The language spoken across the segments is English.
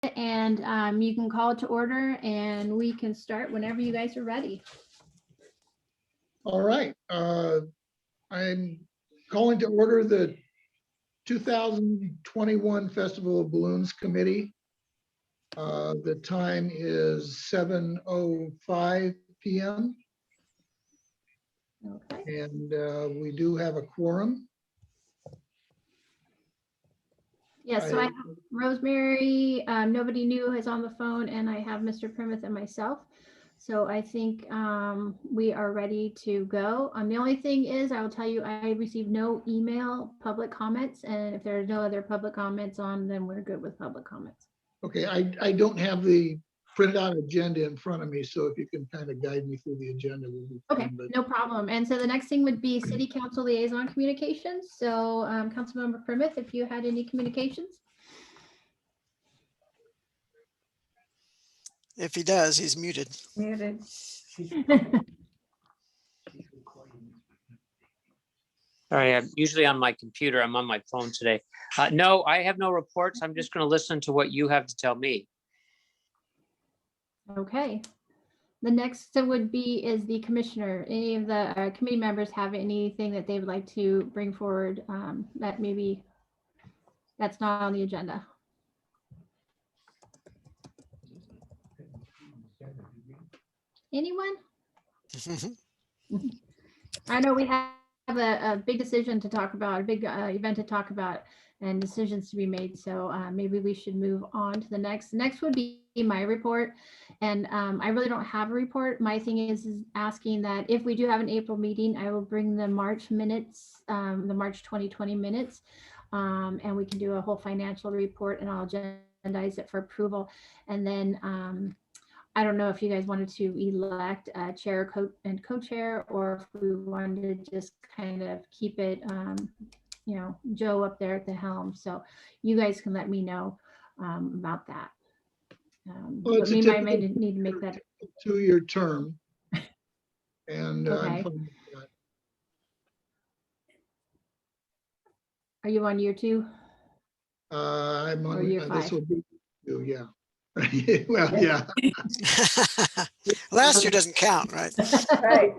and you can call it to order and we can start whenever you guys are ready. All right. I'm calling to order the 2021 Festival of Balloons Committee. The time is 7:05 p.m. Okay. and we do have a quorum. Yeah, so I have Rosemary, nobody new is on the phone, and I have Mr. Primith and myself. So I think we are ready to go. The only thing is, I will tell you, I received no email public comments, and if there are no other public comments on, then we're good with public comments. Okay, I don't have the printed out agenda in front of me, so if you can kind of guide me through the agenda. We'll be Okay, fine, but no problem. And so the next thing would be City Council Liaison Communications. So Councilmember Primith, if you had any communications? If he does, he's muted. Muted. Sorry, I'm usually on my computer. I'm on my phone today. No, I have no reports. I'm just going to listen to what you have to tell me. Okay. The next would be is the commissioner. Any of the committee members have anything that they would like to bring forward that maybe that's not on the agenda? Anyone? I know we have a big decision to talk about, a big event to talk about, and decisions to be made. So maybe we should move on to the next. The next would be my report. And I really don't have a report. My thing is asking that if we do have an April meeting, I will bring the March minutes, the March 2020 minutes, and we can do a whole financial report and I'll agendize it for approval. And then I don't know if you guys wanted to elect a chair and co-chair, or if we wanted to just kind of keep it, you know, Joe up there at the helm. So you guys can let me know about that. Well, but maybe I might need to make that 2-year term. And I'm okay. fine with that. Are you on year 2? I'm Or on year this 5? will be 2, yeah. Well, yeah. Last year doesn't count, right? Right.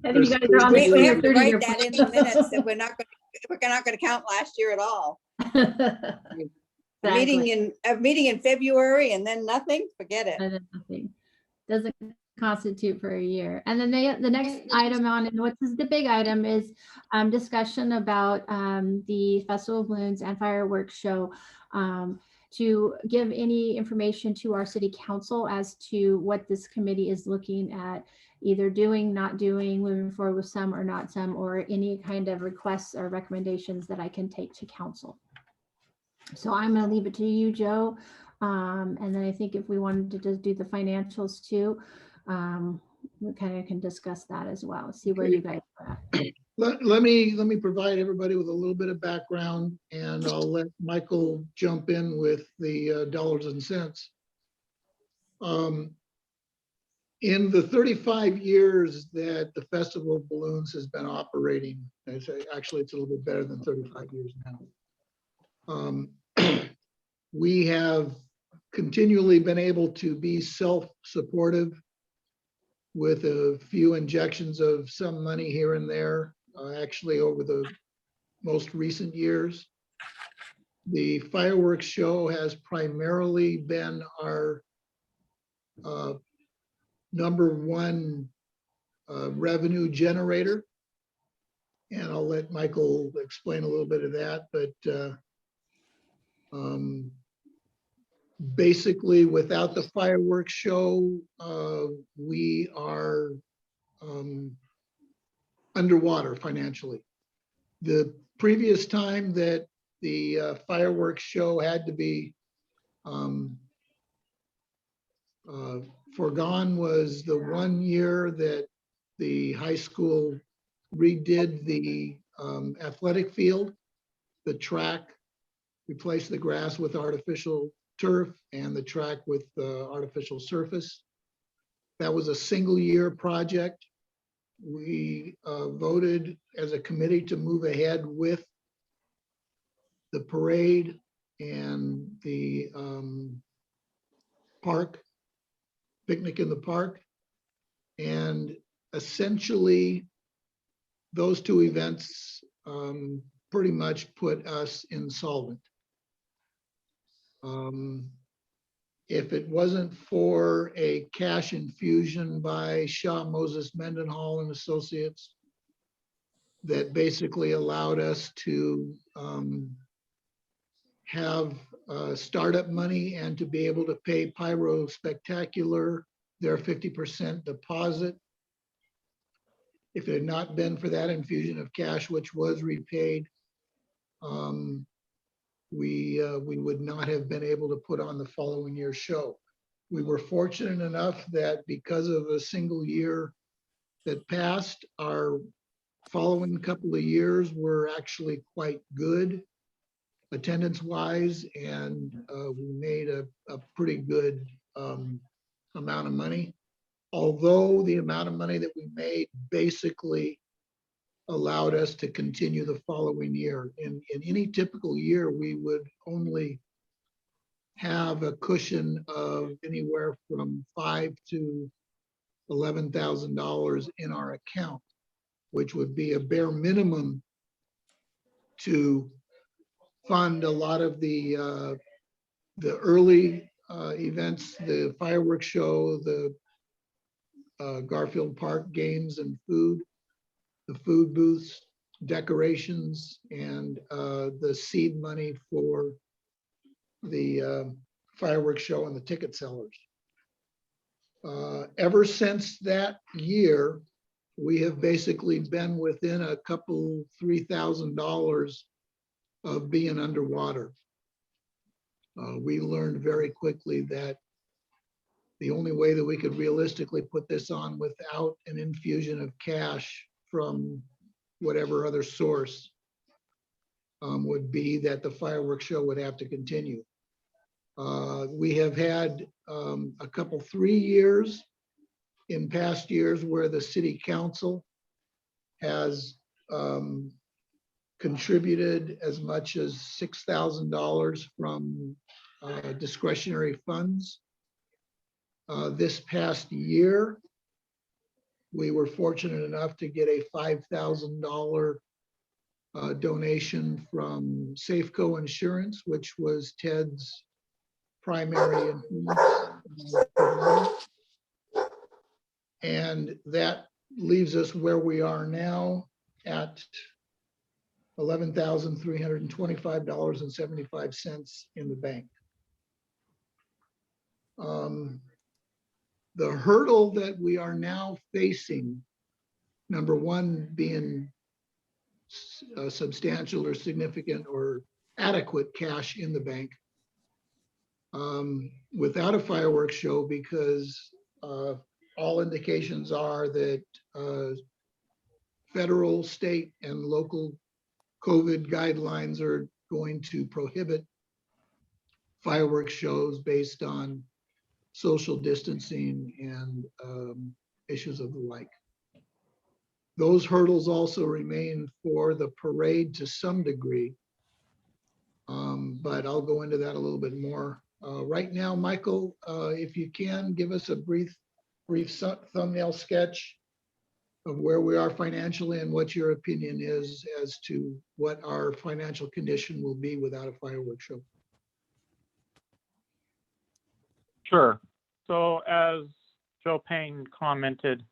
I think you guys are on the We have to 30 year write that in the minutes that we're not going to count last year at all. A meeting in February and then nothing, forget it. And then nothing. Doesn't constitute for a year. And then the next item on, and what's the big item is discussion about the Festival of Balloons and Fireworks show, to give any information to our city council as to what this committee is looking at, either doing, not doing, moving forward with some or not some, or any kind of requests or recommendations that I can take to council. So I'm going to leave it to you, Joe. And then I think if we wanted to just do the financials too, we kind of can discuss that as well. See where you guys are at. Let me provide everybody with a little bit of background, and I'll let Michael jump in with the dollars and cents. In the 35 years that the Festival of Balloons has been operating, actually it's a little bit better than 35 years now. We have continually been able to be self-supportive with a few injections of some money here and there. Actually, over the most recent years, the fireworks show has primarily been our #1 revenue generator. And I'll let Michael explain a little bit of that, but basically without the fireworks show, we are underwater financially. The previous time that the fireworks show had to be forgone was the 1 year that the high school redid the athletic field, the track, replaced the grass with artificial turf and the track with artificial surface. That was a single year project. We voted as a committee to move ahead with the parade and the park, picnic in the park. And essentially, those two events pretty much put us insolvent. If it wasn't for a cash infusion by Shaw Moses Mendenhall and Associates that basically allowed us to have startup money and to be able to pay Pyro Spectacular their 50% deposit. If it had not been for that infusion of cash, which was repaid, we would not have been able to put on the following year's show. We were fortunate enough that because of a single year that passed, our following couple of years were actually quite good attendance-wise, and we made a pretty good amount of money. Although the amount of money that we made basically allowed us to continue the following year. In any typical year, we would only have a cushion of anywhere from $5,000 to $11,000 in our account, which would be a bare minimum to fund a lot of the early events, the fireworks show, the Garfield Park games and food, the food booths, decorations, and the seed money for the fireworks show and the ticket sellers. Ever since that year, we have basically been within a couple, $3,000 of being underwater. We learned very quickly that the only way that we could realistically put this on without an infusion of cash from whatever other source would be that the fireworks show would have to continue. We have had a couple, 3 years in past years where the city council has contributed as much as $6,000 from discretionary funds. This past year, we were fortunate enough to get a $5,000 donation from Safeco Insurance, which was Ted's primary insurance. And that leaves us where we are now at $11,325.75 in the bank. The hurdle that we are now facing, number one being substantial or significant or adequate cash in the bank without a fireworks show, because all indications are that federal, state, and local COVID guidelines are going to prohibit fireworks shows based on social distancing and issues of the like. Those hurdles also remain for the parade to some degree, but I'll go into that a little bit more. Right now, Michael, if you can, give us a brief thumbnail sketch of where we are financially and what your opinion is as to what our financial condition will be without a fireworks show. Sure. So as Joe Payne commented,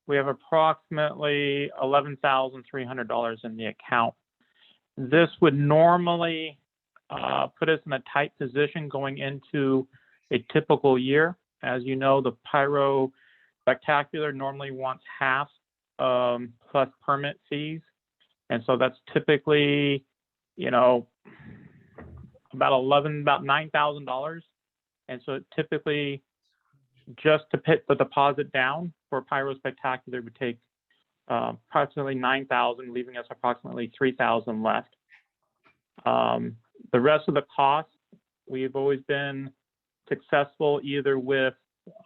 we have approximately $11,300 in the account. This would normally put us in a tight position going into a typical year. As you know, the Pyro Spectacular normally wants half plus permit fees. And so that's typically, about $9,000. And so typically just to put the deposit down for Pyro Spectacular would take approximately $9,000, leaving us approximately $3,000 left. The rest of the costs, we've always been successful either with,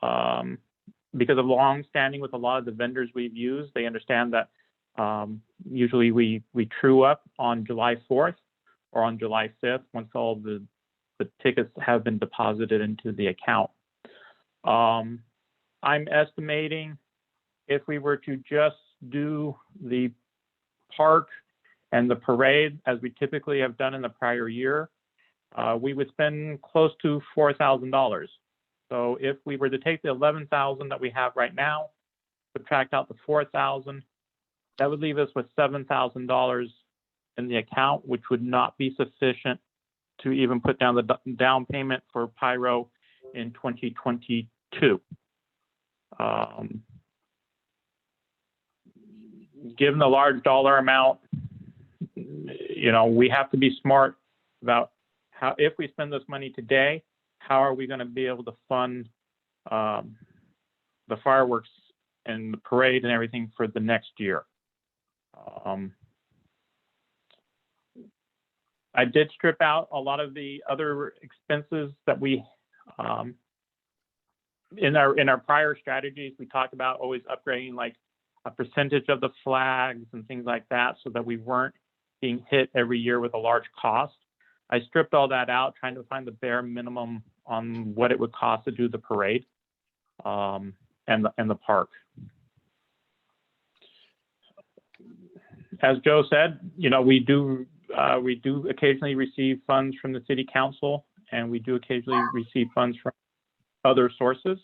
because of long standing with a lot of the vendors we've used, they understand that usually we true up on July 4th or on July 5th once all the tickets have been deposited into the account. I'm estimating if we were to just do the park and the parade as we typically have done in the prior year, we would spend close to $4,000. So if we were to take the 11,000 that we have right now, subtract out the 4,000, that would leave us with $7,000 in the account, which would not be sufficient to even put down the down payment for pyro in 2022. Given the large dollar amount, you know, we have to be smart about how, if we spend this money today, how are we going to be able to fund the fireworks and the parade and everything for the next year. I did strip out a lot of the other expenses that we in our prior strategies, we talked about always upgrading like a percentage of the flags and things like that, so that we weren't being hit every year with a large cost. I stripped all that out, trying to find the bare minimum on what it would cost to do the parade and the park. As Joe said, you know, we do occasionally receive funds from the city council, and we do occasionally receive funds from other sources.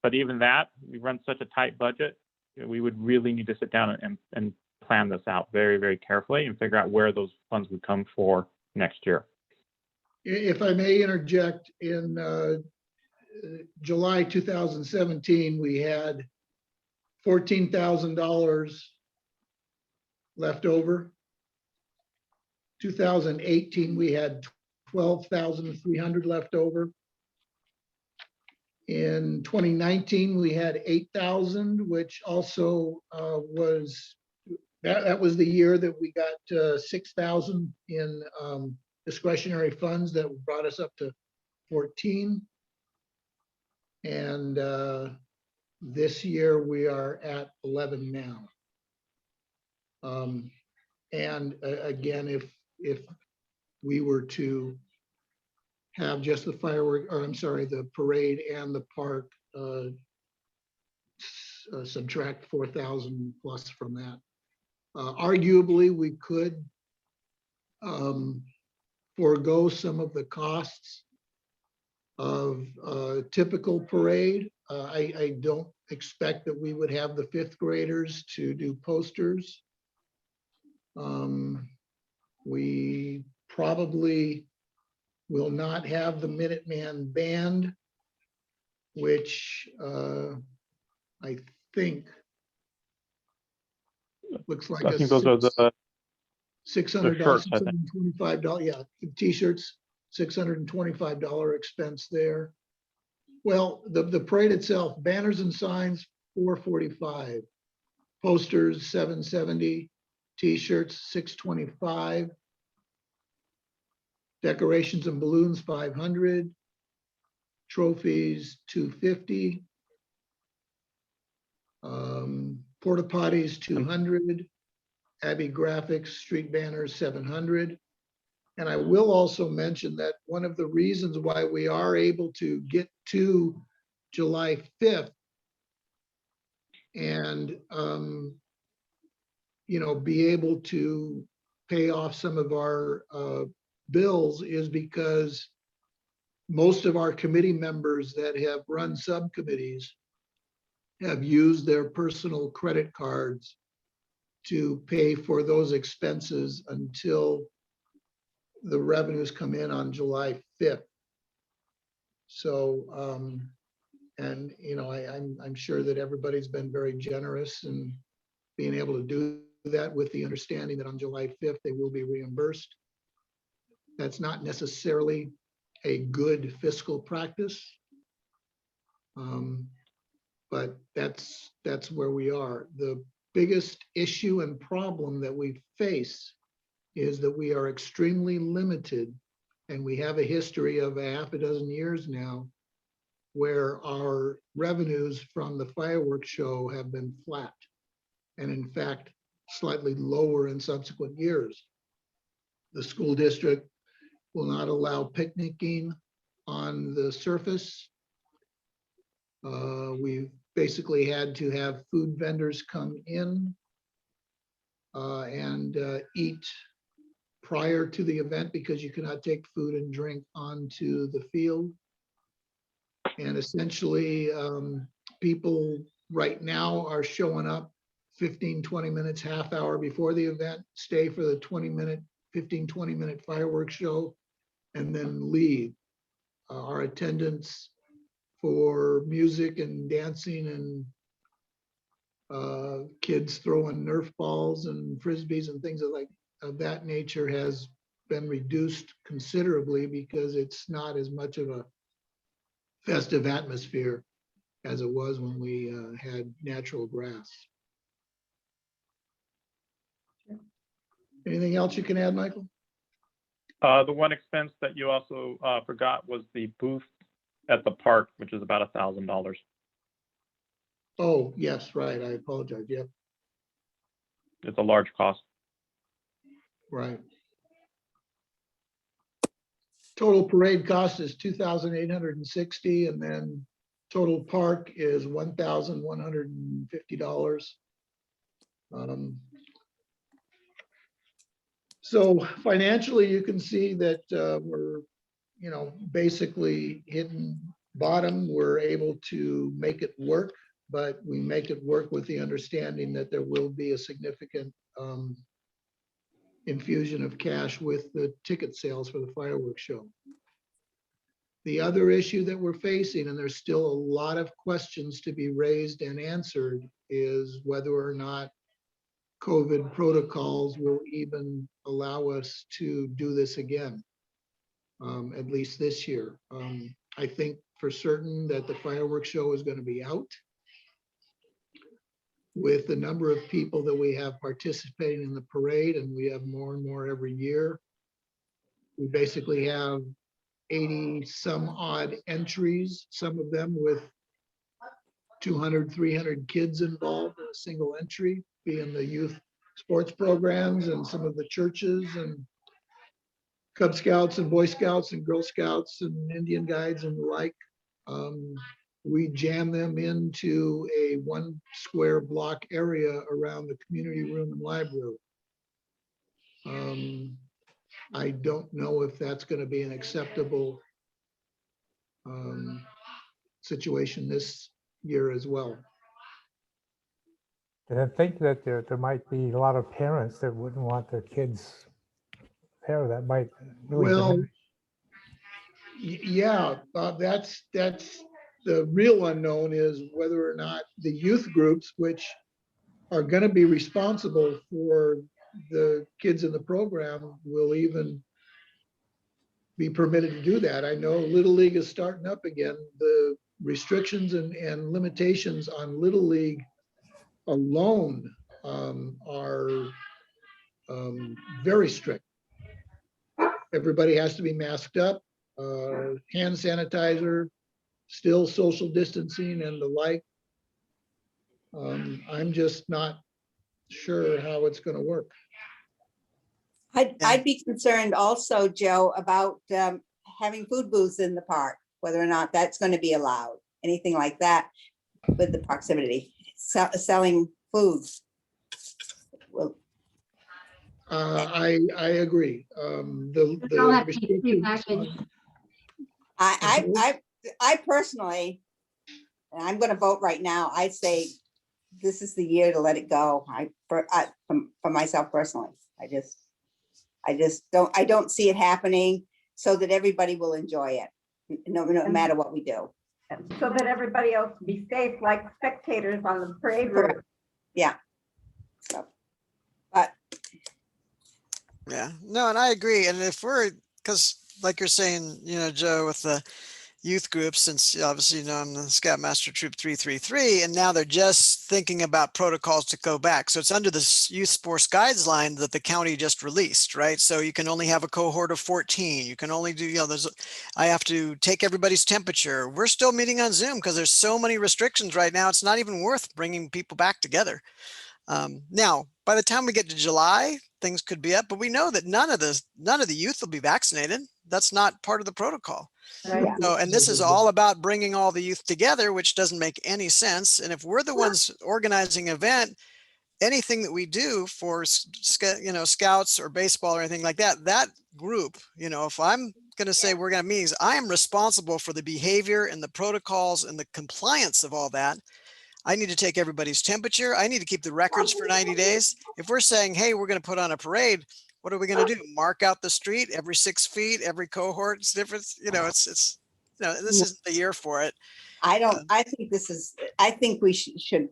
But even that, we run such a tight budget, we would really need to sit down and plan this out very, very carefully and figure out where those funds would come for next year. If I may interject, in July 2017, we had $14,000 left over. 2018, we had 12,300 left over. In 2019, we had 8,000, which also was, that was the year that we got 6,000 in discretionary funds that brought us up to 14. And this year we are at 11 now. And again, if we were to have just the firework, or I'm sorry, the parade and the park, subtract 4,000 plus from that. Arguably, we could forego some of the costs of a typical parade. I don't expect that we would have the fifth graders to do posters. We probably will not have the Minuteman Band, which I think looks like I think those are the $600, shirts, I think. $625, yeah, t-shirts, $625 expense there. Well, the parade itself, banners and signs, $445, posters, $770, t-shirts, $625, decorations and balloons, $500, trophies, $250, porta potties, $200, Abbey graphics, street banners, $700. And I will also mention that one of the reasons why we are able to get to July 5th and you know, be able to pay off some of our bills is because most of our committee members that have run subcommittees have used their personal credit cards to pay for those expenses until the revenues come in on July 5th. So, and you know, I'm sure that everybody's been very generous in being able to do that, with the understanding that on July 5th, they will be reimbursed. That's not necessarily a good fiscal practice, but that's where we are. The biggest issue and problem that we face is that we are extremely limited, and we have a history of a half a dozen years now where our revenues from the fireworks show have been flat, and in fact, slightly lower in subsequent years. The school district will not allow picnicking on the surface. We've basically had to have food vendors come in and eat prior to the event because you cannot take food and drink onto the field. And essentially, people right now are showing up 15, 20 minutes, half hour before the event, stay for the 20-minute, 15, 20-minute fireworks show, and then leave. Our attendance for music and dancing and kids throwing Nerf balls and frisbees and things of that nature has been reduced considerably because it's not as much of a festive atmosphere as it was when we had natural grass. Anything else you can add, Michael? The one expense that you also forgot was the booth at the park, which is about $1,000. Oh, yes, right. I apologize. Yep, It's a large cost. right. Total parade cost is $2,860, and then total park is $1,150. So financially, you can see that we're, basically hitting bottom. We're able to make it work, but we make it work with the understanding that there will be a significant infusion of cash with the ticket sales for the fireworks show. The other issue that we're facing, and there's still a lot of questions to be raised and answered, is whether or not COVID protocols will even allow us to do this again, at least this year. I think for certain that the fireworks show is going to be out. With the number of people that we have participating in the parade, and we have more and more every year, we basically have 80 some odd entries, some of them with 200, 300 kids involved in a single entry, being the youth sports programs and some of the churches and Cub Scouts and Boy Scouts and Girl Scouts and Indian Guides and the like. We jam them into a 1 square block area around the community room and library. I don't know if that's going to be an acceptable situation this year as well. And I think that there might be a lot of parents that wouldn't want their kids there. That might really Well, diminish. yeah, that's the real unknown, is whether or not the youth groups, which are going to be responsible for the kids in the program, will even be permitted to do that. I know Little League is starting up again. The restrictions and limitations on Little League alone are very strict. Everybody has to be masked up, hand sanitizer, still social distancing and the like. I'm just not sure how it's going to work. I'd be concerned also, Joe, about having food booths in the park, whether or not that's going to be allowed, anything like that with the proximity, selling foods. Well, I agree. It's all The that PPE package. I personally, and I'm going to vote right now, I say this is the year to let it go. For myself personally, I don't see it happening so that everybody will enjoy it, no matter what we do. So that everybody else be safe, like spectators on the parade route. Correct. Yeah. So, but Yeah, no, and I agree. And if we're, because like you're saying, Joe, with the youth groups, since obviously, I'm the Scoutmaster Troop 333, and now they're just thinking about protocols to go back. So it's under the youth sports guideline that the county just released, right? So you can only have a cohort of 14. You can only do, I have to take everybody's temperature. We're still meeting on Zoom because there's so many restrictions right now. It's not even worth bringing people back together. Now, by the time we get to July, things could be up, but we know that none of the youth will be vaccinated. That's not part of the protocol. Right. So, and this is all about bringing all the youth together, which doesn't make any sense. And if we're the ones organizing an event, anything that we do for, scouts or baseball or anything like that, that group, if I'm going to say we're going to meetings, I am responsible for the behavior and the protocols and the compliance of all that. I need to take everybody's temperature. I need to keep the records for 90 days. If we're saying, hey, we're going to put on a parade, what are we going to do? Mark out the street every 6 feet, every cohort. It's different. This isn't the year for it. I think we should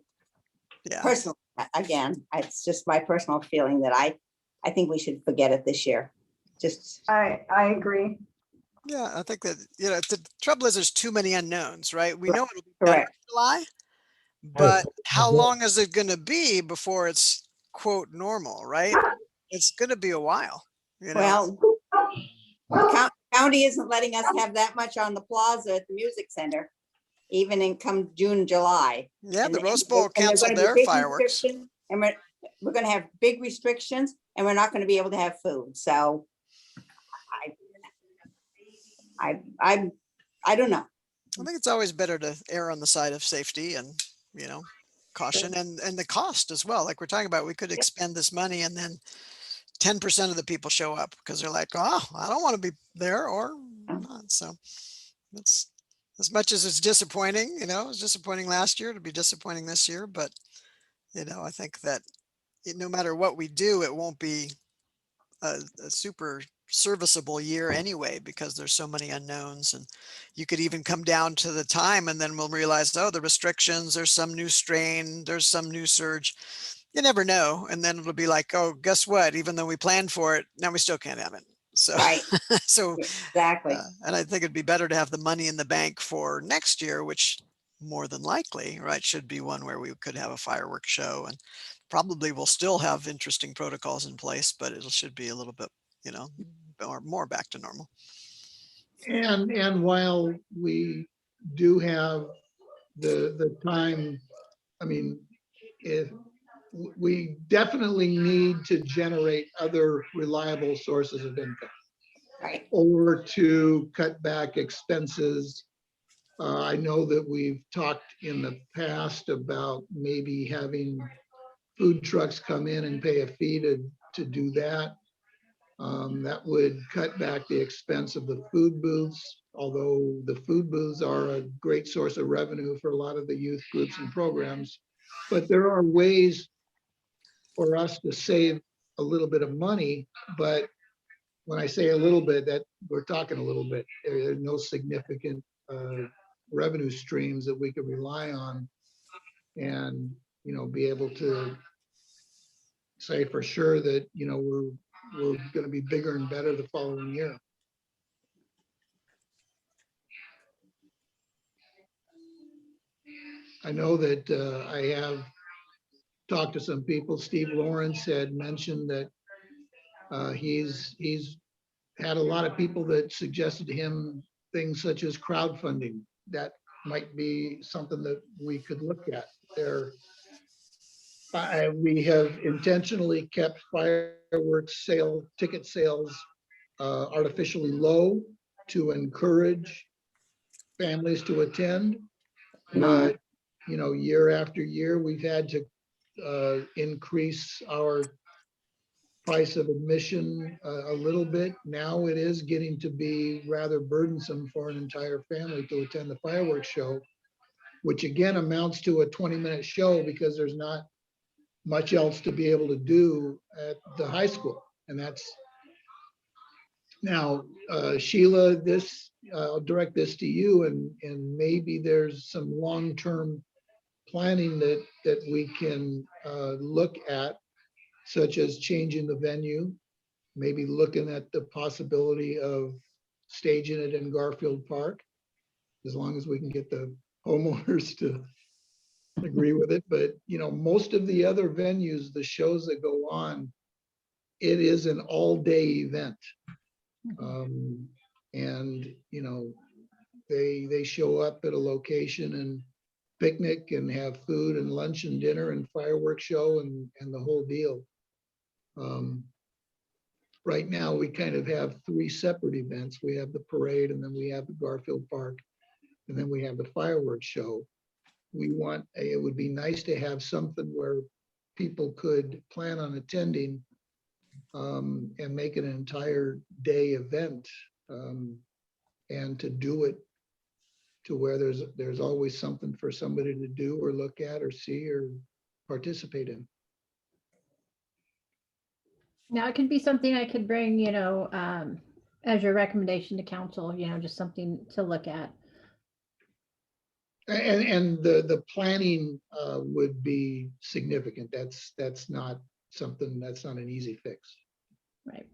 Yeah. personally, again, it's just my personal feeling that I think we should forget it this year. Just, I agree. Yeah. I think that, the trouble is there's too many unknowns, right? We know it'll be better in correct. July, but how long is it going to be before it's quote normal, right? It's going to be a while, Well, county isn't letting us have that much on the plaza at the music center, even in come June, July. Yeah, And the they- Rose Bowl and they're canceled gonna be their big fireworks. restrictions, and we're gonna have big restrictions, and we're not gonna be able to have food, so I don't know. I think it's always better to err on the side of safety and, caution and the cost as well. Like we're talking about, we could expend this money and then 10% of the people show up because they're like, oh, I don't want to be there or not. So it's, as much as it's disappointing, it was disappointing last year to be disappointing this year. But, I think that no matter what we do, it won't be a super serviceable year anyway, because there's so many unknowns. And you could even come down to the time and then we'll realize, oh, the restrictions, there's some new strain, there's some new surge. You never know. And then it'll be like, oh, guess what? Even though we planned for it, now we still can't have it. So, Right, so, exactly. and I think it'd be better to have the money in the bank for next year, which more than likely, right, should be one where we could have a fireworks show, and probably we'll still have interesting protocols in place, but it should be a little bit, more back to normal. And while we do have the time, I mean, if we definitely need to generate other reliable sources of income Right, or to cut back expenses. I know that we've talked in the past about maybe having food trucks come in and pay a fee to do that. That would cut back the expense of the food booths, although the food booths are a great source of revenue for a lot of the youth groups and programs. But there are ways for us to save a little bit of money. But when I say a little bit, that we're talking a little bit. There are no significant revenue streams that we could rely on and, be able to say for sure that, we're going to be bigger and better the following year. I know that I have talked to some people. Steve Lawrence had mentioned that he's had a lot of people that suggested to him things such as crowdfunding. That might be something that we could look at there. We have intentionally kept fireworks ticket sales artificially low to encourage families to attend. But, year after year, we've had to increase our price of admission a little bit. Now it is getting to be rather burdensome for an entire family to attend the fireworks show, which again amounts to a 20-minute show because there's not much else to be able to do at the high school. And that's now, Sheila, I'll direct this to you, and maybe there's some long-term planning that we can look at, such as changing the venue, maybe looking at the possibility of staging it in Garfield Park, as long as we can get the homeowners to agree with it. But, most of the other venues, the shows that go on, it is an all-day event. And, they show up at a location and picnic and have food and lunch and dinner and fireworks show and the whole deal. Right now, we kind of have three separate events. We have the parade, and then we have the Garfield Park, and then we have the fireworks show. It would be nice to have something where people could plan on attending and make it an entire day event, and to do it to where there's always something for somebody to do or look at or see or participate in. Now, it could be something I could bring, as your recommendation to council, just something to look at. And the planning would be significant. That's not something, that's not an easy fix. Right.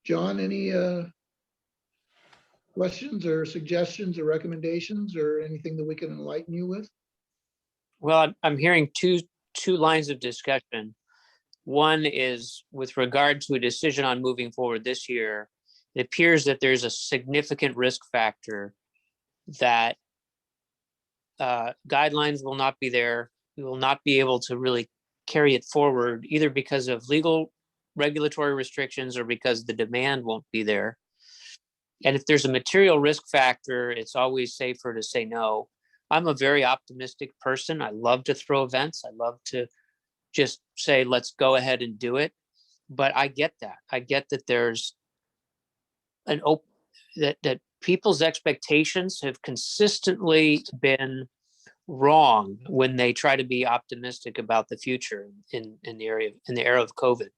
John, any questions or suggestions or recommendations or anything that we can enlighten you with? Well, I'm hearing two lines of discussion. One is with regard to a decision on moving forward this year. It appears that there's a significant risk factor that guidelines will not be there. We will not be able to really carry it forward, either because of legal regulatory restrictions or because the demand won't be there. And if there's a material risk factor, it's always safer to say no. I'm a very optimistic person. I love to throw events. I love to just say, let's go ahead and do it. But I get that. I get that there's that people's expectations have consistently been wrong when they try to be optimistic about the future in the era of COVID.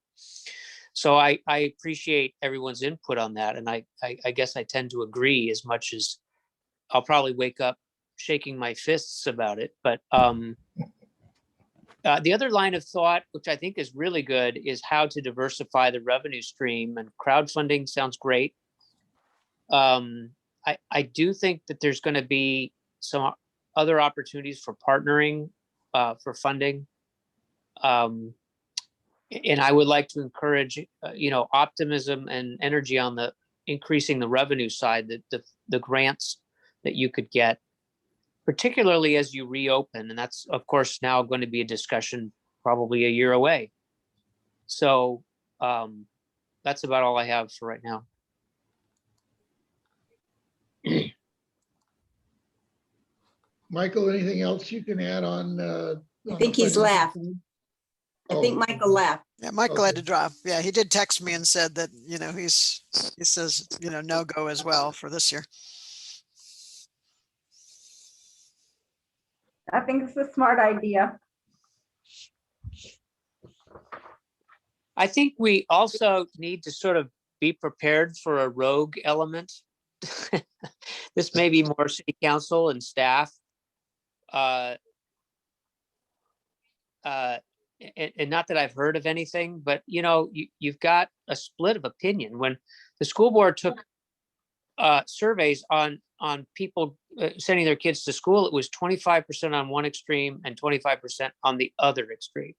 So I appreciate everyone's input on that. And I guess I tend to agree, as much as I'll probably wake up shaking my fists about it. But the other line of thought, which I think is really good, is how to diversify the revenue stream. And crowdfunding sounds great. I do think that there's going to be some other opportunities for partnering for funding. And I would like to encourage, optimism and energy on the increasing the revenue side, the grants that you could get, particularly as you reopen. And that's, of course, now going to be a discussion probably a year away. So that's about all I have for right now. Michael, anything else you can add on? I think he's left. I think Michael left. Yeah, Michael had to Okay. drop. Yeah, he did text me and said that, he says, no go as well for this year. I think it's a smart idea. I think we also need to sort of be prepared for a rogue element. This may be more city council and staff. And not that I've heard of anything, but you've got a split of opinion. When the school board took surveys on people sending their kids to school, it was 25% on one extreme and 25% on the other extreme.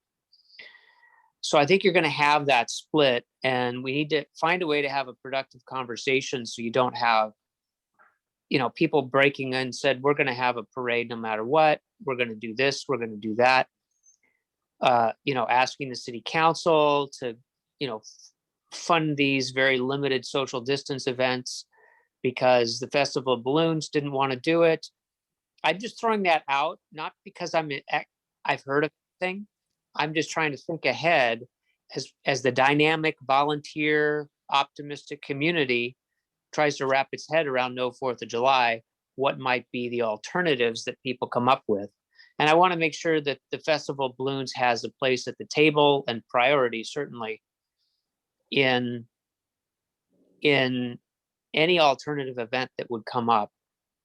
So I think you're going to have that split, and we need to find a way to have a productive conversation so you don't have, people breaking in said, we're going to have a parade no matter what. We're going to do this. We're going to do that. Asking the city council to, fund these very limited social distance events because the Festival of Balloons didn't want to do it. I'm just throwing that out, not because I've heard of anything. I'm just trying to think ahead as the dynamic, volunteer, optimistic community tries to wrap its head around no 4th of July, what might be the alternatives that people come up with. And I want to make sure that the Festival of Balloons has a place at the table and priority, certainly, in any alternative event that would come up.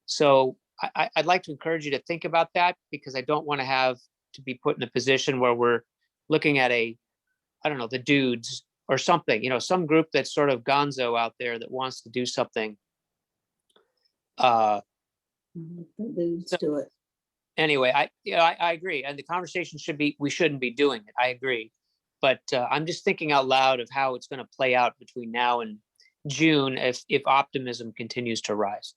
So I'd like to encourage you to think about that, because I don't want to have to be put in a position where we're looking at the dudes or something, some group that's sort of gonzo out there that wants to do something. Alludes to it. Anyway, I agree. And the conversation we shouldn't be doing it. I agree. But I'm just thinking out loud of how it's going to play out between now and June if optimism continues to rise.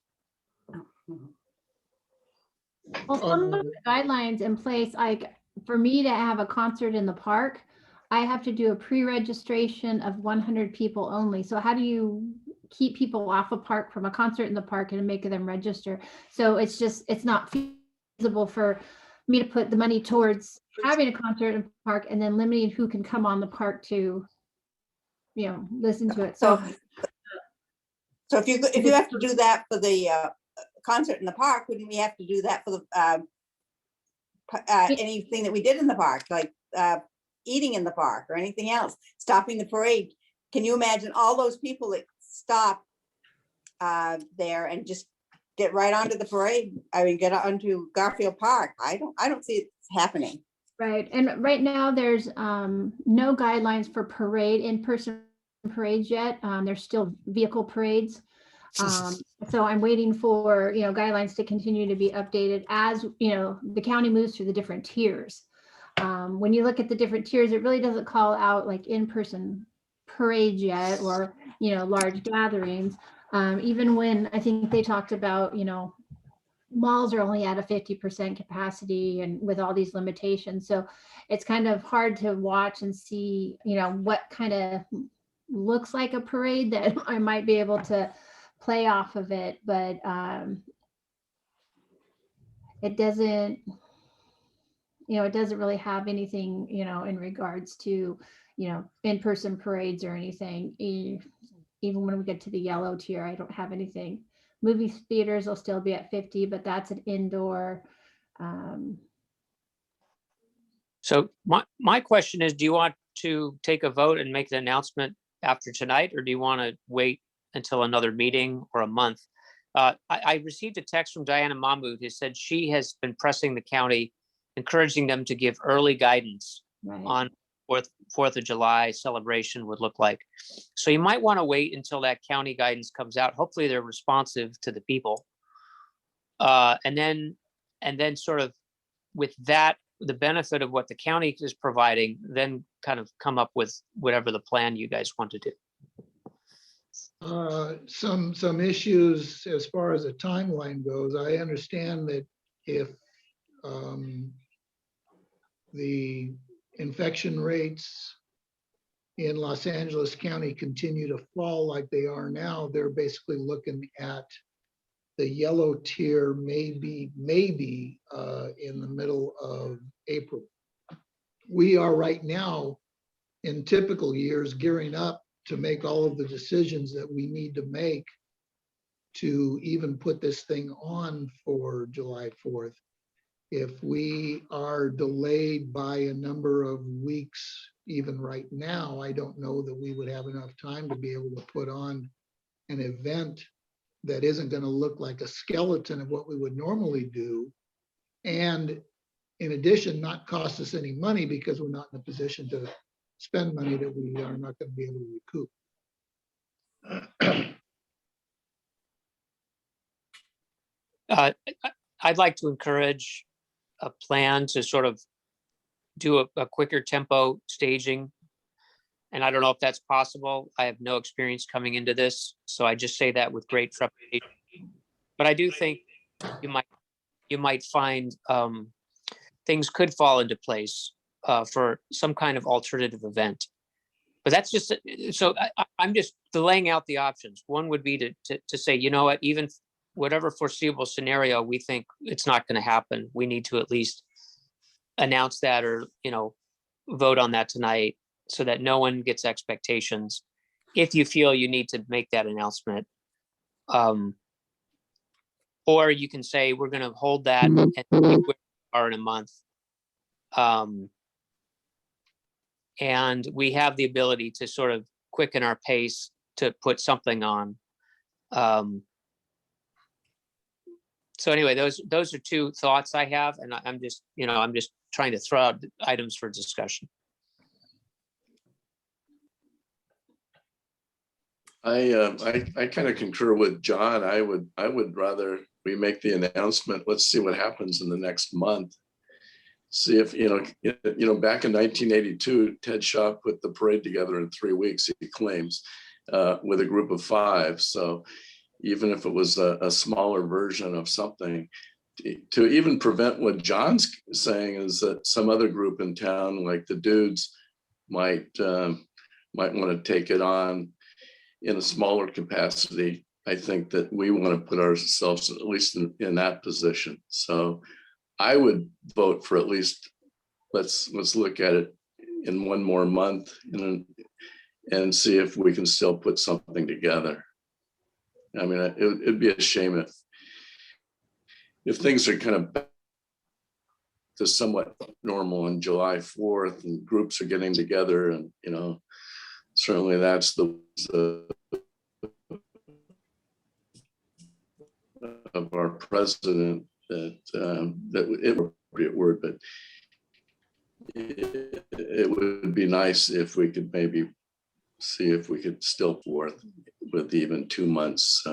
Well, some of the guidelines in place, like for me to have a concert in the park, I have to do a pre-registration of 100 people only. So how do you keep people off a park from a concert in the park and make them register? So it's not feasible for me to put the money towards having a concert in the park and then limiting who can come on the park to, listen to it. So if you have to do that for the concert in the park, wouldn't we have to do that for the anything that we did in the park, like eating in the park or anything else, stopping the parade? Can you imagine all those people that stop there and just get right onto the parade? I mean, get onto Garfield Park. I don't see it happening. Right. And right now there's no guidelines for in-person parades yet. There's still vehicle parades. So I'm waiting for, guidelines to continue to be updated as, the county moves through the different tiers. When you look at the different tiers, it really doesn't call out like in-person parades yet or, large gatherings. Even when I think they talked about, malls are only at a 50% capacity and with all these limitations. So it's kind of hard to watch and see, what kind of looks like a parade that I might be able to play off of it. But it doesn't, it doesn't really have anything, in regards to, in-person parades or anything. Even when we get to the yellow tier, I don't have anything. Movie theaters will still be at 50, but that's an indoor. So my question is, do you want to take a vote and make the announcement after tonight, or do you want to wait until another meeting or a month? I received a text from Diana Mahmood who said she has been pressing the county, encouraging them to give early guidance on 4th of July celebration would look like. So you might want to wait until that county guidance comes out. Hopefully they're responsive to the people. And then sort of with that, the benefit of what the county is providing, then kind of come up with whatever the plan you guys want to do. Some issues as far as the timeline goes. I understand that if the infection rates in Los Angeles County continue to fall like they are now, they're basically looking at the yellow tier maybe in the middle of April. We are right now in typical years gearing up to make all of the decisions that we need to make to even put this thing on for July 4th. If we are delayed by a number of weeks, even right now, I don't know that we would have enough time to be able to put on an event that isn't going to look like a skeleton of what we would normally do. And in addition, not cost us any money because we're not in a position to spend money that we are not going to be able to recoup. I'd like to encourage a plan to sort of do a quicker tempo staging. And I don't know if that's possible. I have no experience coming into this, so I just say that with great trepidation. But I do think you might find things could fall into place for some kind of alternative event. But that's just, so I'm just laying out the options. One would be to say, you know what, even whatever foreseeable scenario we think it's not going to happen, we need to at least announce that or, vote on that tonight so that no one gets expectations. If you feel you need to make that announcement. Or you can say, we're going to hold that and we are in a month. And we have the ability to sort of quicken our pace to put something on. So anyway, those are two thoughts I have, and I'm just trying to throw out items for discussion. I kind of concur with John. I would rather we make the announcement. Let's see what happens in the next month. See if, back in 1982, Ted Shaw put the parade together in 3 weeks, he claims. with a group of 5. So even if it was a smaller version of something, to even prevent what John's saying is that some other group in town, like the dudes, might want to take it on in a smaller capacity. I think that we want to put ourselves at least in that position. So I would vote for at least, let's look at it in one more month and see if we can still put something together. I mean, it'd be a shame if things are kind of back to somewhat normal on July 4th and groups are getting together, and certainly that's the of our president that it would be a word, but it would be nice if we could maybe see if we could still forth with even 2 months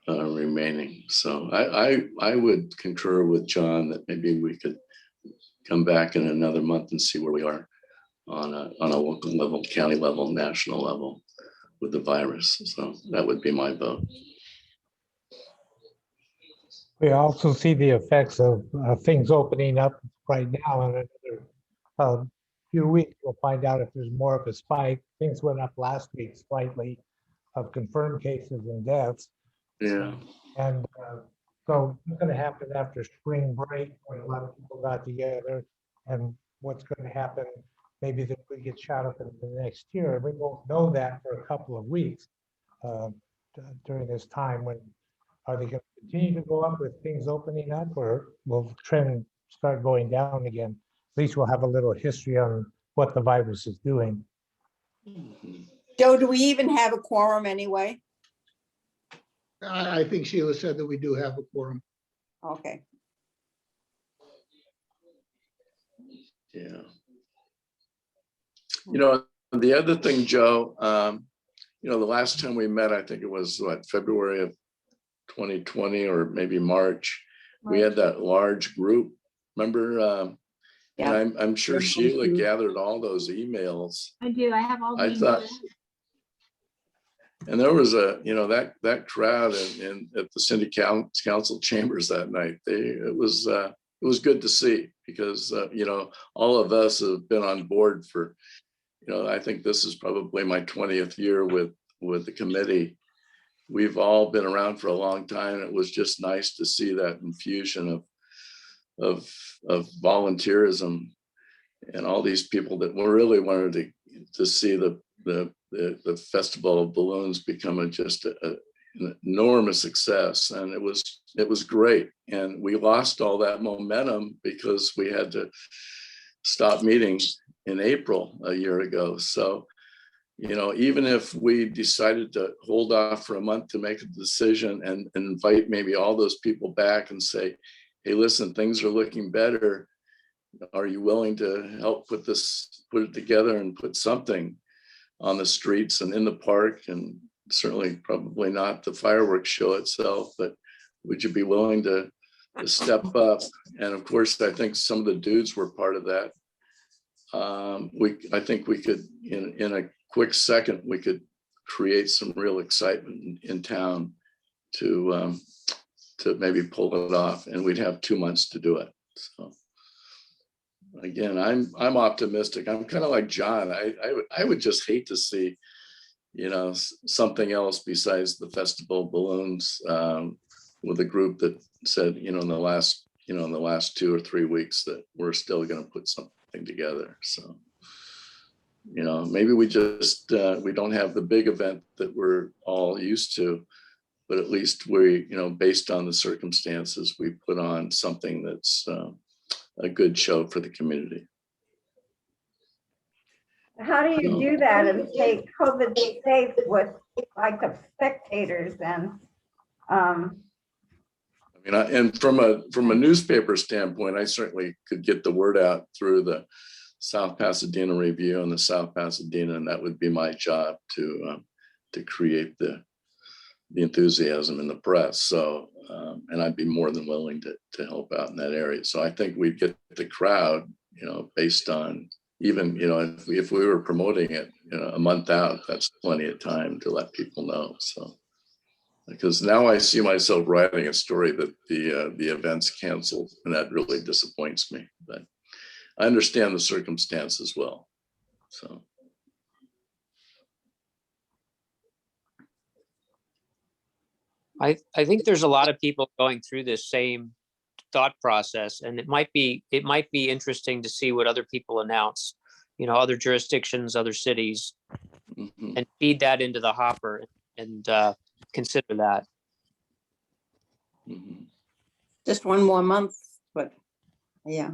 remaining. So I would concur with John that maybe we could come back in another month and see where we are on a local level, county level, national level with the virus. So that would be my vote. We also see the effects of things opening up right now. In another few weeks, we'll find out if there's more of a spike. Things went up last week slightly of confirmed cases and deaths. Yeah. And so what's going to happen after spring break when a lot of people got together, and what's going to happen maybe that we get shot up into the next year. We won't know that for a couple of weeks during this time. When are they going to continue to go up with things opening up, or will the trend start going down again? At least we'll have a little history on what the virus is doing. Joe, do we even have a quorum anyway? I think Sheila said that we do have a quorum. Okay. Yeah. The other thing, Joe, the last time we met, I think it was February of 2020 or maybe March. We had that large group. Remember? Yeah. And I'm sure Sheila gathered all those emails. I do. I have all the I thought, emails. and there was that crowd at the city council chambers that night. It was good to see, because all of us have been on board for, I think this is probably my 20th year with the committee. We've all been around for a long time. It was just nice to see that infusion of volunteerism and all these people that really wanted to see the Festival of Balloons become just an enormous success. And it was great. And we lost all that momentum because we had to stop meeting in April a year ago. So, even if we decided to hold off for a month to make a decision and invite maybe all those people back and say, hey, listen, things are looking better. Are you willing to help put it together and put something on the streets and in the park? And certainly probably not the fireworks show itself, but would you be willing to step up? And of course, I think some of the dudes were part of that. I think we could, in a quick second, we could create some real excitement in town to maybe pull it off, and we'd have 2 months to do it. So again, I'm optimistic. I'm kind of like John. I would just hate to see, something else besides the Festival of Balloons with a group that said, in the last 2 or 3 weeks that we're still going to put something together. So, maybe we just we don't have the big event that we're all used to, but at least we, based on the circumstances, we put on something that's a good show for the community. How do you do that and stay COVID safe with like the spectators and And from a newspaper standpoint, I certainly could get the word out through the South Pasadena Review and the South Pasadena, and that would be my job to create the enthusiasm in the press. So, and I'd be more than willing to help out in that area. So I think we'd get the crowd, based on even, you know, if we were promoting it, you know, a month out, that's plenty of time to let people know. So, because now I see myself writing a story that the event's canceled, and that really disappoints me. But I understand the circumstance as well. So. I think there's a lot of people going through this same thought process, and it might be interesting to see what other people announce, you know, other jurisdictions, other cities, and feed that into the hopper and consider that. Just one more month, but yeah.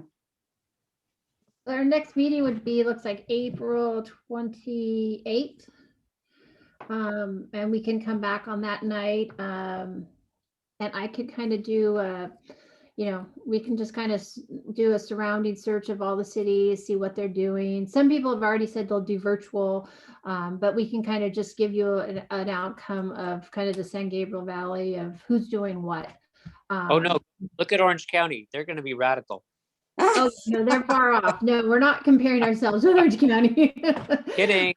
Our next meeting would be, looks like April 28th. And we can come back on that night. And I could kind of do, you know, we can just kind of do a surrounding search of all the cities, see what they're doing. Some people have already said they'll do virtual, but we can kind of just give you an outcome of kind of the San Gabriel Valley of who's doing what. Oh no, look at Orange County. They're going to be radical. Oh, no, they're far off. No, we're not comparing ourselves with Orange County. Kidding.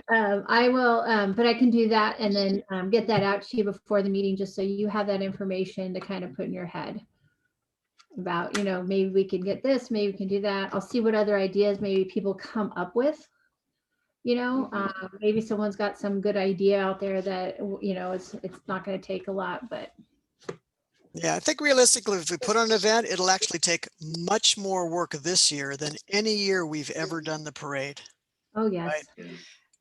I will, but I can do that and then get that out to you before the meeting, just so you have that information to kind of put in your head about, you know, maybe we can get this, maybe we can do that. I'll see what other ideas maybe people come up with. You know, maybe someone's got some good idea out there that, you know, it's not going to take a lot, but. Yeah, I think realistically, if we put on an event, it'll actually take much more work this year than any year we've ever done the parade. Oh, yes. Right?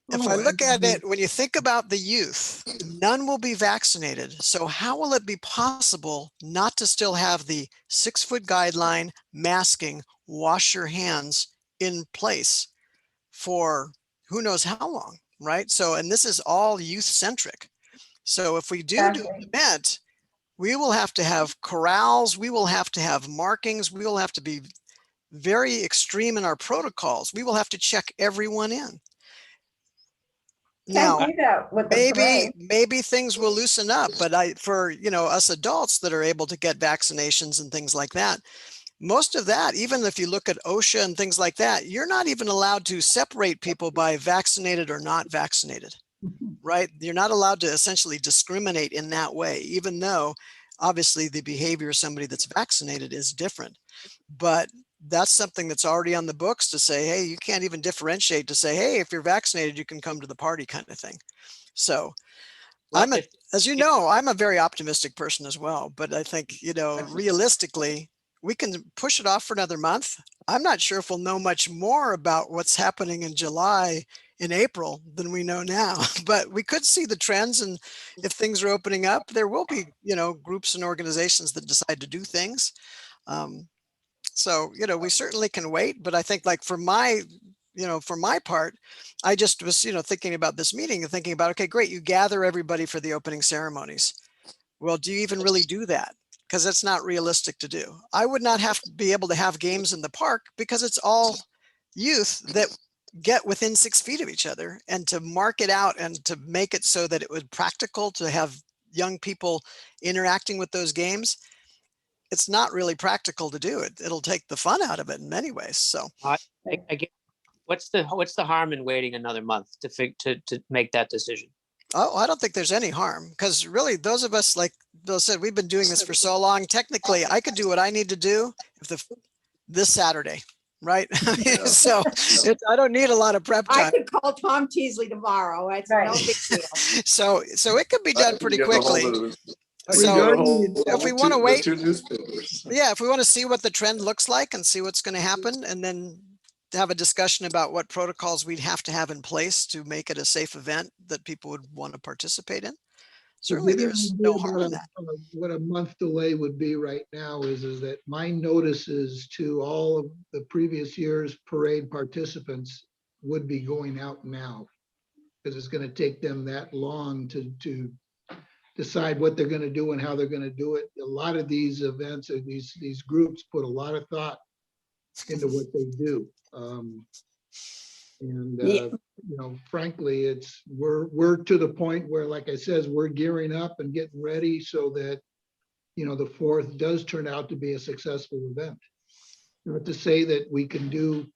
If I look at it, when you think about the youth, none will be vaccinated. So how will it be possible not to still have the 6-foot guideline, masking, wash your hands in place for who knows how long, right? So, and this is all youth centric. So if we do an event, we will have to have corrals, we will have to have markings, we will have to be very extreme in our protocols. We will have to check everyone in. Now, maybe things will loosen up, but for, you know, us adults that are able to get vaccinations and things like that, most of that, even if you look at OSHA and things like that, you're not even allowed to separate people by vaccinated or not vaccinated. Right? You're not allowed to essentially discriminate in that way, even though obviously the behavior of somebody that's vaccinated is different. But that's something that's already on the books to say, hey, you can't even differentiate to say, hey, if you're vaccinated, you can come to the party kind of thing. So well, as you know, I'm a very optimistic person as well, but I think, you know, realistically, we can push it off for another month. I'm not sure if we'll know much more about what's happening in July, in April than we know now, but we could see the trends. And if things are opening up, there will be, you know, groups and organizations that decide to do things. So, you know, we certainly can wait, but I think like for my part, I just was, you know, thinking about this meeting and thinking about, okay, great. You gather everybody for the opening ceremonies. Well, do you even really do that? Because it's not realistic to do. I would not have to be able to have games in the park because it's all youth that get within 6 feet of each other, and to mark it out and to make it so that it was practical to have young people interacting with those games. It's not really practical to do it. It'll take the fun out of it in many ways. So again, what's the harm in waiting another month to make that decision? Oh, I don't think there's any harm, because really those of us, like Bill said, we've been doing this for so long. Technically, I could do what I need to do if this Saturday, right? So I don't need a lot of prep time. I could call Tom Teasley tomorrow. It's no big deal. So it could be done pretty quickly. So if we want to wait, yeah, if we want to see what the trend looks like and see what's going to happen, and then have a discussion about what protocols we'd have to have in place to make it a safe event that people would want to participate in. Certainly there's no harm in that. What a month delay would be right now is that my notices to all of the previous year's parade participants would be going out now, because it's going to take them that long to decide what they're going to do and how they're going to do it. A lot of these events or these groups put a lot of thought into what they do. You know, frankly, we're to the point where, like I says, we're gearing up and getting ready so that, you know, the 4th does turn out to be a successful event. Not to say that we can do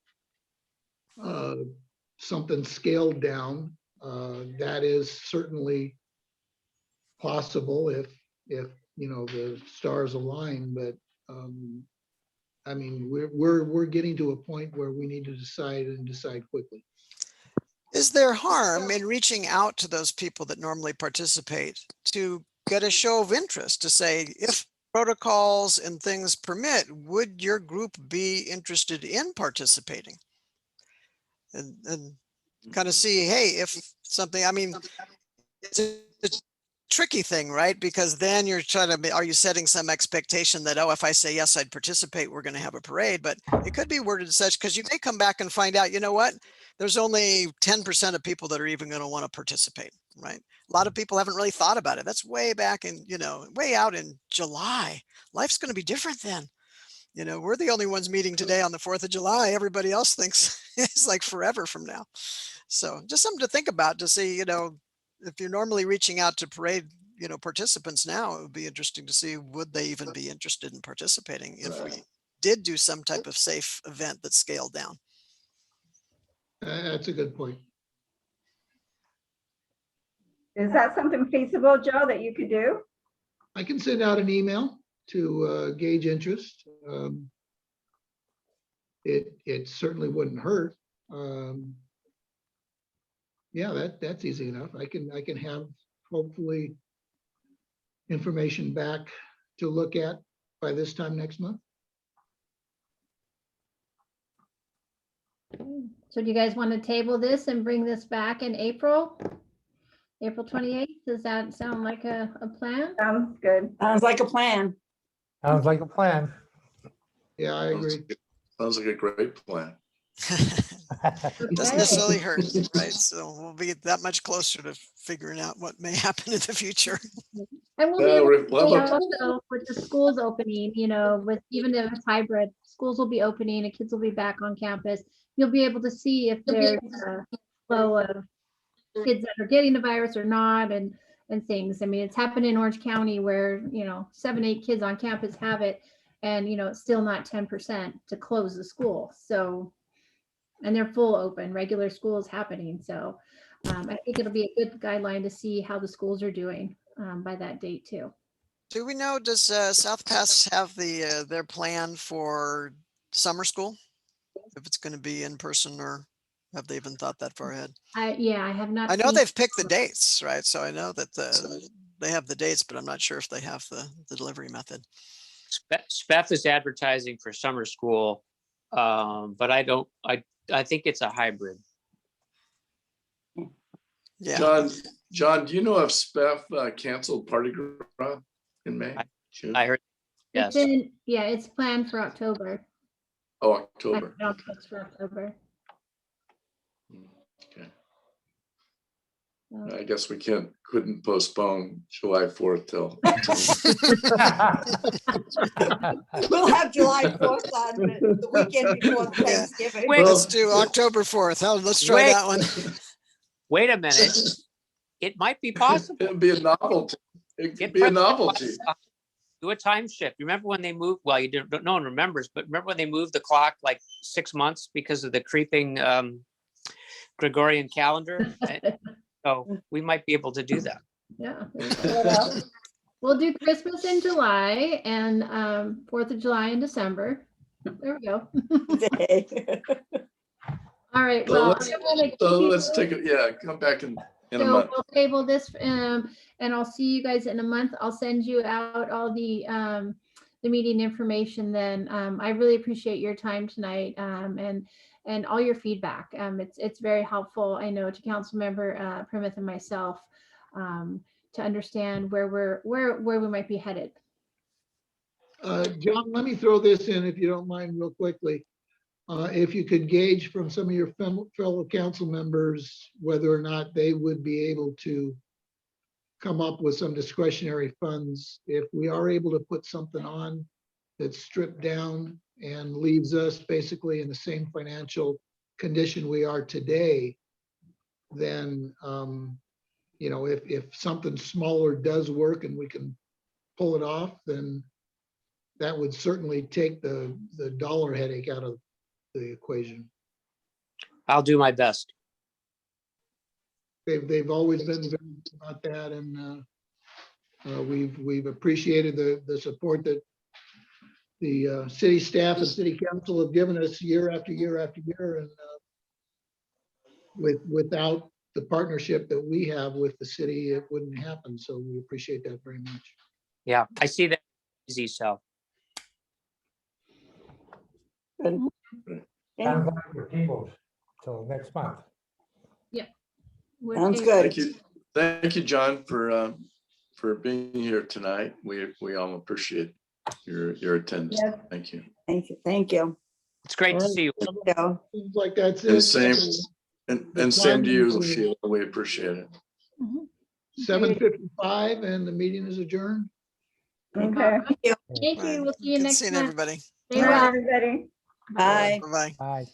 something scaled down. That is certainly possible if the stars align, but I mean, we're getting to a point where we need to decide quickly. Is there harm in reaching out to those people that normally participate to get a show of interest to say, if protocols and things permit, would your group be interested in participating? And kind of see, hey, if something, I mean, it's a tricky thing, right? Because then you're trying to, are you setting some expectation that, oh, if I say yes, I'd participate, we're going to have a parade, but it could be worded such, because you may come back and find out, you know what, there's only 10% of people that are even going to want to participate, right? A lot of people haven't really thought about it. That's way back in, way out in July. Life's going to be different then. We're the only ones meeting today on the 4th of July. Everybody else thinks it's like forever from now. So just something to think about to see, if you're normally reaching out to parade, participants now, it would be interesting to see, would they even be interested in participating if we did do some type of safe event that's scaled down? That's a good point. Is that something feasible, Joe, that you could do? I can send out an email to gauge interest. It certainly wouldn't hurt. Yeah, that's easy enough. I can have hopefully information back to look at by this time next month. So do you guys want to table this and bring this back in April 28th? Does that sound like a plan? Sounds good. Sounds like a plan. Sounds like a plan. Yeah, I agree. Sounds like a great plan. Doesn't Okay. necessarily hurt, right? So we'll be that much closer to figuring out what may happen in the future. And we'll Yeah, be we're- able to well, see but- also with the schools opening, with even if it's hybrid, schools will be opening and kids will be back on campus. You'll be able to see if there's a flow of kids that are getting the virus or not and things. I mean, it's happened in Orange County where, 7, 8 kids on campus have it and, it's still not 10% to close the school. So, and they're full open, regular school is happening. So I think it'll be a good guideline to see how the schools are doing by that date too. Do we know, does South Pass have their plan for summer school? If it's going to be in person, or have they even thought that far ahead? I have not. I know seen- they've picked the dates, right? So I know that they have the dates, but I'm not sure if they have the delivery method. SPEF is advertising for summer school, but I think it's a hybrid. Yeah. John, do you know if SPEF canceled Party Gras in May? June? I heard, yes. It's planned for October. Oh, I October. don't know if it's for October. Okay. So- I guess we couldn't postpone July 4th till. We'll have July 4th on the weekend before Thanksgiving. Wait. Let's do October 4th. Let's try Wait. that one. Wait a minute. It might be possible. It'd be a novelty. It could Get be a president novelty. Do a time shift. Remember when they moved? Well, no one remembers, but remember when they moved the clock like 6 months because of the creeping Gregorian calendar? So we might be able to do that. Yeah. We'll do Christmas in July and 4th of July in December. There we go. All right. So Well, let's- I'm gonna keep So you- let's take it, yeah, come back in a So month. we'll table this and I'll see you guys in a month. I'll send you out all the meeting information then. I really appreciate your time tonight and all your feedback. It's very helpful, I know, to Councilmember Primith and myself to understand where we might be headed. John, let me throw this in if you don't mind real quickly. If you could gauge from some of your fellow council members whether or not they would be able to come up with some discretionary funds. If we are able to put something on that's stripped down and leaves us basically in the same financial condition we are today, then, if something smaller does work and we can pull it off, then that would certainly take the dollar headache out of the equation. I'll do my best. They've always been very good about that, and we've appreciated the support that the city staff and city council have given us year after year after year, and without the partnership that we have with the city, it wouldn't happen. So we appreciate that very much. Yeah, I see that easy. So Good. Yeah, Sounds like we're tabled till next month. We're Sounds tabled. good. Thank you. Thank you, John, for being here tonight. We all appreciate your attendance. Yes. Thank you. Thank you. Thank you. it's great to see you. Joe. Seems like that's And it. same, and same to you, Sheila. We appreciate it. Mhm. 7:55 and the meeting is adjourned. Okay. Thank you. We'll see you Good next seeing month. everybody. Stay Bye, well. everybody. Bye. Bye-bye. Bye.